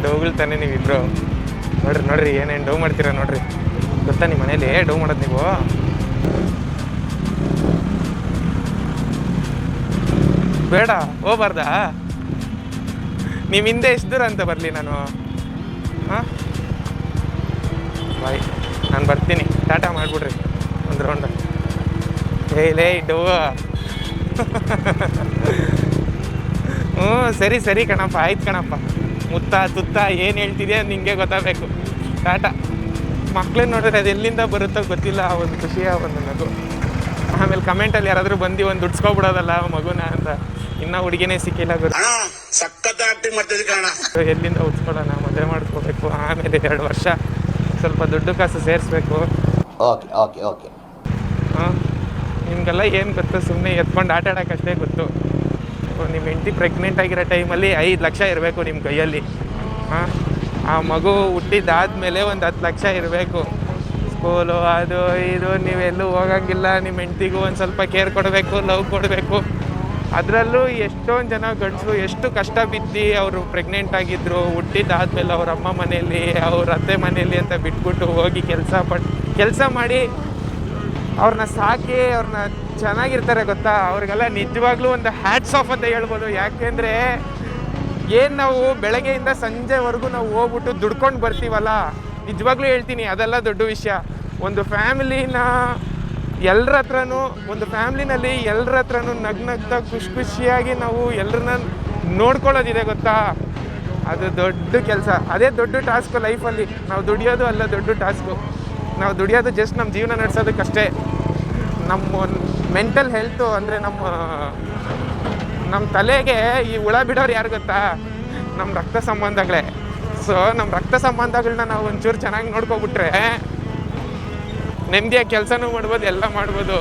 ಡೌಗಳು ತಾನೆ ನೀವಿಬ್ರು. ನೋಡ್ರಿ ಏನೇನು ಡೌ ಮಾಡ್ತೀರಾ ನೋಡ್ರಿ. ಗೊತ್ತಾ ನಿಮ್ಮ ಮನೇಲಿ ಡೌ ಮಾಡೋದು ನೀವು? ಬೇಡ ಹೋಗ್ಬಾರ್ದಾ? ನಿಮ್ಮ ಹಿಂದೆ ಎಷ್ಟು ದೂರ ಅಂತ ಬರಲಿ ನಾನು? ಹಾಂ ಬಾಯ್, ನಾನು ಬರ್ತೀನಿ. ಟಾಟಾ ಮಾಡಿಬಿಡ್ರಿ ಒಂದು ರೌಂಡ್. ಲೇ ಡೌ. ಹ್ಞೂ ಸರಿ ಕಣಪ್ಪ, ಆಯ್ತು ಕಣಪ್ಪ. ಮುತ್ತ ತುತ್ತ ಏನು ಹೇಳ್ತಿದ್ಯಾ ನಿಂಗೆ ಗೊತ್ತಾಗಬೇಕು. ಟಾಟಾ. ಮಕ್ಳನ್ನ ನೋಡಿದ್ರೆ ಅದು ಎಲ್ಲಿಂದ ಬರುತ್ತೋ ಗೊತ್ತಿಲ್ಲ, ಒಂದು ಖುಷಿಯ ಒಂದು ನಗು. ಆಮೇಲೆ ಕಮೆಂಟಲ್ಲಿ ಯಾರಾದರೂ ಬಂದು ಒಂದು ದುಡ್ಸ್ಕೊಬಿಡೋದಲ್ಲ ಮಗುನ ಅಂತ. ಇನ್ನೂ ಹುಡುಗಿನೇ ಸಿಕ್ಕಿಲ್ಲ ಎಲ್ಲಿಂದ ಉತ್ಕೊಳ್ಳೋಣ, ಮದುವೆ ಮಾಡ್ಕೋಬೇಕು. ಆಮೇಲೆ 2 ವರ್ಷ ಸ್ವಲ್ಪ ದುಡ್ಡು ಕಾಸು ಸೇರಿಸ್ಬೇಕು. ಓಕೆ. ಹಾಂ, ನಿಮಗೆಲ್ಲ ಏನು ಗೊತ್ತು? ಸುಮ್ಮನೆ ಎತ್ಕೊಂಡು ಆಟ ಆಡೋಕ್ಕಷ್ಟೇ ಗೊತ್ತು. ನಿಮ್ಮ ಹೆಂಡತಿ ಪ್ರೆಗ್ನೆಂಟ್ ಆಗಿರೋ ಟೈಮಲ್ಲಿ 5 ಲಕ್ಷ ಇರಬೇಕು ನಿಮ್ಮ ಕೈಯಲ್ಲಿ. ಹಾಂ, ಆ ಮಗು ಹುಟ್ಟಿದ್ದಾದಮೇಲೆ ಒಂದು 10 ಲಕ್ಷ ಇರಬೇಕು. ಸ್ಕೂಲು ಅದು ಇದು ನೀವೆಲ್ಲೂ ಹೋಗಂಗಿಲ್ಲ. ನಿಮ್ಮ ಹೆಂಡ್ತಿಗೂ ಒಂದು ಸ್ವಲ್ಪ ಕೇರ್ ಕೊಡಬೇಕು, ಲವ್ ಕೊಡಬೇಕು. ಅದರಲ್ಲೂ ಎಷ್ಟೊಂದು ಜನ ಗಂಡಸರು ಎಷ್ಟು ಕಷ್ಟ ಬಿದ್ದು ಅವರು ಪ್ರೆಗ್ನೆಂಟ್ ಆಗಿದ್ದರು, ಹುಟ್ಟಿದ್ದಾದ್ಮೇಲೆ ಅವ್ರ ಅಮ್ಮ ಮನೆಯಲ್ಲಿ, ಅವ್ರ ಅತ್ತೆ ಮನೆಯಲ್ಲಿ ಅಂತ ಬಿಟ್ಬಿಟ್ಟು ಹೋಗಿ ಕೆಲಸ ಮಾಡಿ ಅವ್ರನ್ನ ಸಾಕಿ ಅವ್ರನ್ನ ಚೆನ್ನಾಗಿರ್ತಾರೆ ಗೊತ್ತಾ. ಅವ್ರಿಗೆಲ್ಲ ನಿಜವಾಗ್ಲೂ ಒಂದು ಹ್ಯಾಟ್ಸ್ ಆಫ್ ಅಂತ ಹೇಳ್ಬೋದು. ಯಾಕೆಂದರೆ ಏನು ನಾವು ಬೆಳಗ್ಗೆಯಿಂದ ಸಂಜೆವರೆಗೂ ನಾವು ಹೋಗ್ಬಿಟ್ಟು ದುಡ್ಕೊಂಡು ಬರ್ತೀವಲ್ಲ, ನಿಜವಾಗ್ಲೂ ಹೇಳ್ತೀನಿ ಅದೆಲ್ಲ ದೊಡ್ಡ ವಿಷಯ. ಒಂದು ಫ್ಯಾಮಿಲಿನ ಎಲ್ಲರ ಹತ್ರನೂ, ಒಂದು ಫ್ಯಾಮ್ಲಿನಲ್ಲಿ ಎಲ್ಲರ ಹತ್ರನೂ ನಗ್ನಗ್ತಾ ಖುಷಿಯಾಗಿ ನಾವು ಎಲ್ಲರನ್ನ ನೋಡ್ಕೊಳ್ಳೋದಿದೆ ಗೊತ್ತಾ, ಅದು ದೊಡ್ಡ ಕೆಲಸ. ಅದೇ ದೊಡ್ಡ ಟಾಸ್ಕು ಲೈಫಲ್ಲಿ. ನಾವು ದುಡಿಯೋದು ಅಲ್ಲ ದೊಡ್ಡ ಟಾಸ್ಕು. ನಾವು ದುಡಿಯೋದು ಜಸ್ಟ್ ನಮ್ಮ ಜೀವನ ನಡೆಸೋದಕ್ಕಷ್ಟೇ. ನಮ್ಮ ಮೆಂಟಲ್ ಹೆಲ್ತು ಅಂದರೆ ನಮ್ಮ ತಲೆಗೆ ಈ ಹುಳ ಬಿಡೋರು ಯಾರು ಗೊತ್ತಾ? ನಮ್ಮ ರಕ್ತ ಸಂಬಂಧಗಳೇ. ಸೊ ನಮ್ಮ ರಕ್ತ ಸಂಬಂಧಗಳನ್ನ ನಾವು ಒಂಚೂರು ಚೆನ್ನಾಗಿ ನೋಡ್ಕೊಬಿಟ್ರೆ ನೆಮ್ಮದಿಯಾಗಿ ಕೆಲಸನೂ ಮಾಡ್ಬೋದು, ಎಲ್ಲ ಮಾಡ್ಬೋದು.